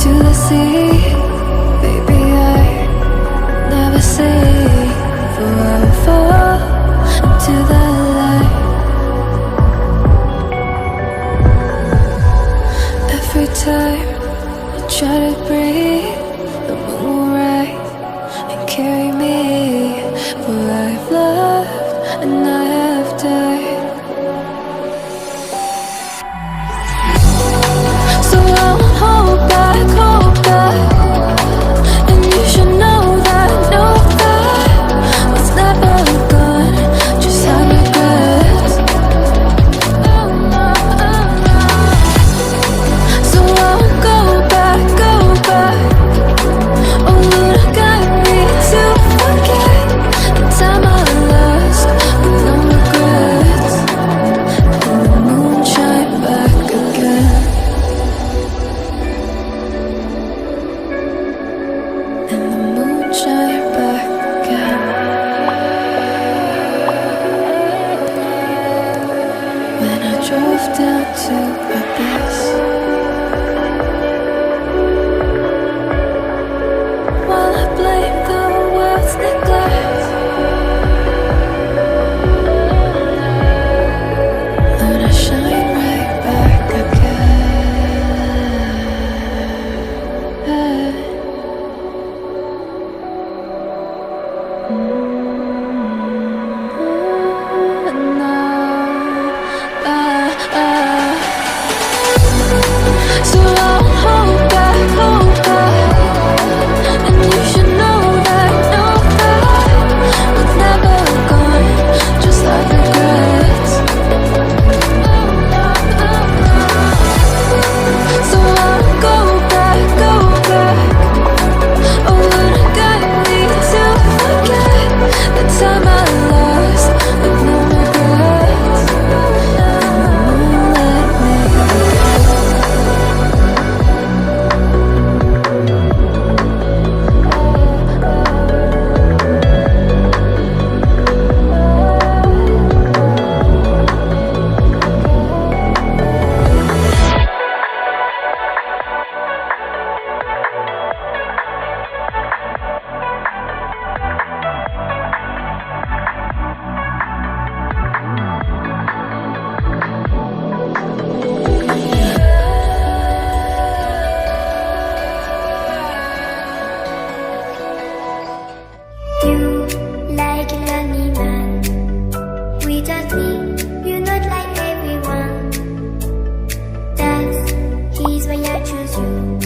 to the sea. Baby, I never say, for I will fall into the light. Every time I try to breathe, the moon will rise and carry me. For I have loved and I have died. So I won't hold back, and you should know that what's never gone just had regrets. So I won't go back. Oh Lord, I got me to forget the time I lost with no regrets. And the moon shine back again. And the moon shine back again. When I drove down to my base, while I blame the world's neglect, Lord, I shine right back again. So I'll hold back, and you should know that what's never gone just like regrets. So I'll go back. Oh Lord, I got me to forget the time I lost with no regrets. And the moon let me You like a lonely man without me, you're not like everyone. That's why I choose you.